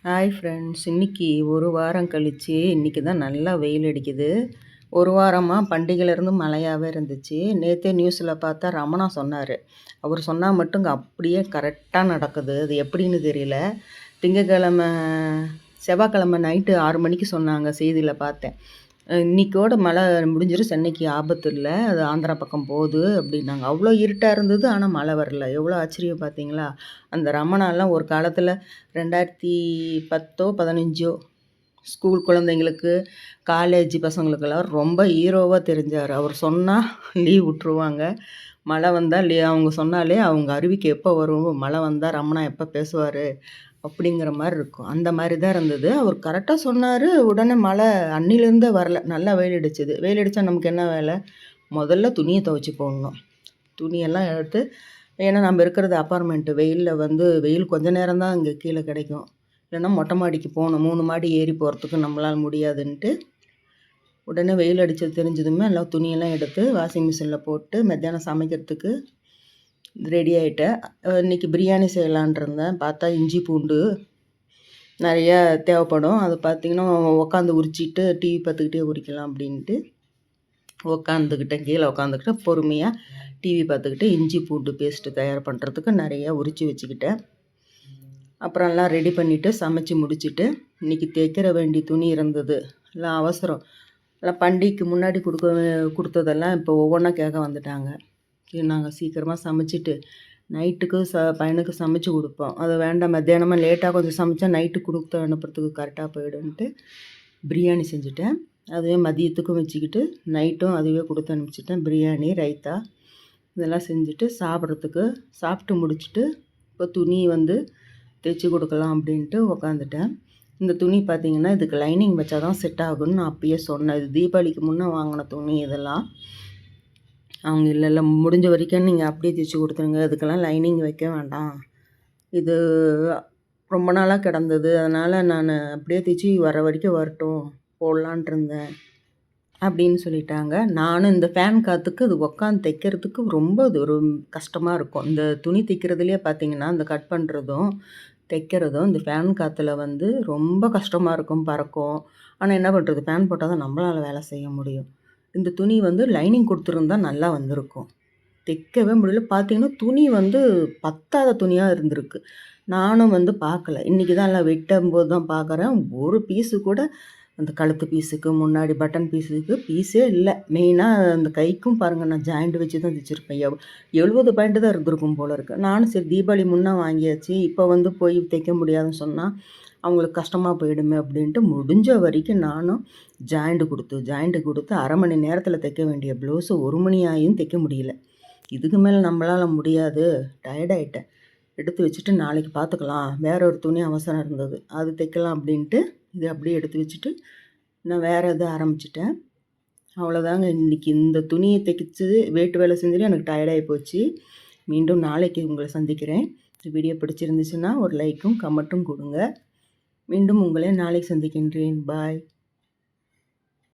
Hi friends, இன்றைக்கி ஒரு வாரம் கழித்து இன்றைக்கி தான் நல்லா வெயில் அடிக்குது. ஒரு வாரமாக பண்டிகையிலேருந்து மழையாகவே இருந்துச்சு. நேற்றே நியூஸில் பார்த்தா ரமணா சொன்னார். அவர் சொன்னால் மட்டும் அப்படியே கரெக்டாக நடக்குது. அது எப்படின்னு தெரியல. திங்கக்கிழமை செவ்வாய்க்கிழமை நைட்டு 6 மணிக்கு சொன்னாங்க, செய்தியில் பார்த்தேன். இன்றைக்கோட மழை முடிஞ்சிடும், சென்னைக்கு ஆபத்து இல்லை, அது ஆந்திரா பக்கம் போகுது அப்படின்னாங்க. அவ்வளோ இருட்டாக இருந்தது, ஆனால் மழை வரல. எவ்வளோ ஆச்சரியம் பார்த்தீங்களா? அந்த ரமணாலாம் ஒரு காலத்தில் 2010 15 ஸ்கூல் குழந்தைங்களுக்கு, காலேஜ் பசங்களுக்கெல்லாம் ரொம்ப ஹீரோவாக தெரிஞ்சார். அவர் சொன்னால் லீவ் விட்ருவாங்க. மழை வந்தால் அவங்க சொன்னாலே அவங்க அறிவிக்கை எப்போ வரும், மழை வந்தால் ரமணா எப்போ பேசுவார் அப்படிங்கிற மாதிரி இருக்கும். அந்த மாதிரி தான் இருந்தது. அவர் கரெக்டாக சொன்னார். உடனே மழை அன்னிலேருந்தே வரல. நல்லா வெயில் அடிச்சுது. வெயில் அடித்தா நமக்கு என்ன வேலை? முதல்ல துணியை துவைச்சி போடணும். துணியெல்லாம் எடுத்து, ஏன்னா நம்ம இருக்கிறது அப்பார்ட்மெண்ட்டு. வெயில் கொஞ்சம் நேரம் தான் இங்கே கீழே கிடைக்கும். இல்லைன்னா மொட்டை மாடிக்கு போகணும். 3 மாடி ஏறி போகிறதுக்கு நம்மளால் முடியாதுன்ட்டு உடனே வெயில் அடித்தது தெரிஞ்சதுமே எல்லாம் துணியெல்லாம் எடுத்து வாஷிங் மிஷினில் போட்டு மத்தியானம் சமைக்கிறதுக்கு ரெடி ஆகிட்டேன். இன்றைக்கி பிரியாணி செய்யலான் இருந்தேன். பார்த்தா இஞ்சி பூண்டு நிறையா தேவைப்படும். அது பார்த்திங்கன்னா உட்காந்து உரிச்சிட்டு டிவி பார்த்துக்கிட்டே உரிக்கலாம் அப்படின்ட்டு உட்காந்துக்கிட்டேன். கீழே உட்காந்துக்கிட்டு பொறுமையாக டிவி பார்த்துக்கிட்டு இஞ்சி பூண்டு பேஸ்ட்டு தயார் பண்ணுறதுக்கு நிறையா உரித்து வச்சுக்கிட்டேன். அப்புறம் எல்லாம் ரெடி பண்ணிவிட்டு சமைச்சி முடிச்சுட்டு இன்றைக்கி தைக்கிற வேண்டிய துணி இருந்தது. எல்லாம் அவசரம். எல்லாம் பண்டிகைக்கு முன்னாடி கொடுத்ததெல்லாம் இப்போ ஒவ்வொன்றா கேட்க வந்துட்டாங்க. நாங்கள் சீக்கிரமாக சமைச்சிட்டு நைட்டுக்கு பையனுக்கு சமைச்சு கொடுப்போம். அது வேண்டாம், மத்தியானமாக லேட்டாக கொஞ்சம் சமைச்சா நைட்டு கொடுத்து அனுப்புறதுக்கு கரெக்டாக போயிடுன்ட்டு பிரியாணி செஞ்சுட்டேன். அதுவே மதியத்துக்கும் வச்சுக்கிட்டு நைட்டும் அதுவே கொடுத்து அனுப்பிச்சிட்டேன். பிரியாணி, ரைத்தா இதெல்லாம் செஞ்சுட்டு சாப்பிட்டு முடிச்சுட்டு இப்போ துணி தைச்சி கொடுக்கலாம் அப்படின்ட்டு உக்காந்துட்டேன். இந்த துணி பார்த்திங்கன்னா இதுக்கு லைனிங் வச்சா தான் செட் ஆகுன்னு நான் அப்பயே சொன்னேன். இது தீபாவளிக்கு முன்னே வாங்கின துணி இதெல்லாம். அவங்க இல்லை முடிஞ்ச வரைக்கும் நீங்கள் அப்படியே தைச்சி கொடுத்துருங்க, இதுக்கெல்லாம் லைனிங் வைக்க வேண்டாம், இது ரொம்ப நாளாக கிடந்தது, அதனால் நான் அப்படியே தைச்சி வர வரைக்கும் வரட்டும் போடலான் இருந்தேன் அப்படின்னு சொல்லிட்டாங்க. நானும் இந்த ஃபேன் காற்றுக்கு இது உட்காந்து தைக்கிறதுக்கு ரொம்ப இது ஒரு கஷ்டமாக இருக்கும். இந்த துணி தைக்கிறதுலேயே பார்த்திங்கன்னா இந்த கட் பண்ணுறதும் தைக்கிறதும் இந்த ஃபேன் காற்றுல ரொம்ப கஷ்டமாக இருக்கும், பறக்கும். ஆனால் என்ன பண்ணுறது, ஃபேன் போட்டால் தான் நம்மளால் வேலை செய்ய முடியும். இந்த துணி லைனிங் கொடுத்துருந்தா நல்லா வந்திருக்கும். தைக்கவே முடியல. பார்த்திங்கன்னா துணி பத்தாத துணியாக இருந்திருக்கு. நானும் பார்க்கல. இன்றைக்கி தான் எல்லாம் வெட்டும்போது தான் பார்க்குறேன். ஒரு பீஸு கூட அந்த கழுத்து பீஸுக்கு முன்னாடி பட்டன் பீஸுக்கு பீஸே இல்லை. மெயினாக அந்த கைக்கும் பாருங்கள், நான் ஜாயிண்ட் வச்சு தான் தைச்சிருப்பேன். 70 பாயிண்ட்டு தான் இருந்திருக்கும் போல் இருக்குது. நானும் சரி தீபாவளி முன்னே வாங்கியாச்சு, இப்போ போய் தைக்க முடியாதுன்னு சொன்னால் அவங்களுக்கு கஷ்டமாக போயிடுமே அப்படின்ட்டு முடிஞ்ச வரைக்கும் நானும் ஜாயிண்ட்டு கொடுத்து 1/2 மணி நேரத்தில் தைக்க வேண்டிய ப்ளவுஸு 1 மணி ஆகியும் தைக்க முடியல. இதுக்கு மேலே நம்மளால் முடியாது, டயர்டாயிட்டேன். எடுத்து வச்சுட்டு நாளைக்கு பார்த்துக்கலாம், வேற ஒரு துணி அவசரம் இருந்தது அது தைக்கலாம் அப்படின்ட்டு இதை அப்படியே எடுத்து வச்சுட்டு நான் வேறு எதை ஆரம்பிச்சிட்டேன். அவ்வளோதாங்க. இன்றைக்கி இந்த துணியை தைக்கிச்சு வேட்டு வேலை செஞ்சுட்டு எனக்கு டயர்டாகி போச்சு. மீண்டும் நாளைக்கு உங்களை சந்திக்கிறேன். இந்த வீடியோ பிடிச்சிருந்துச்சுன்னா ஒரு லைக்கும் கமெண்ட்டும் கொடுங்க. மீண்டும் உங்களை நாளைக்கு சந்திக்கின்றேன். பாய்.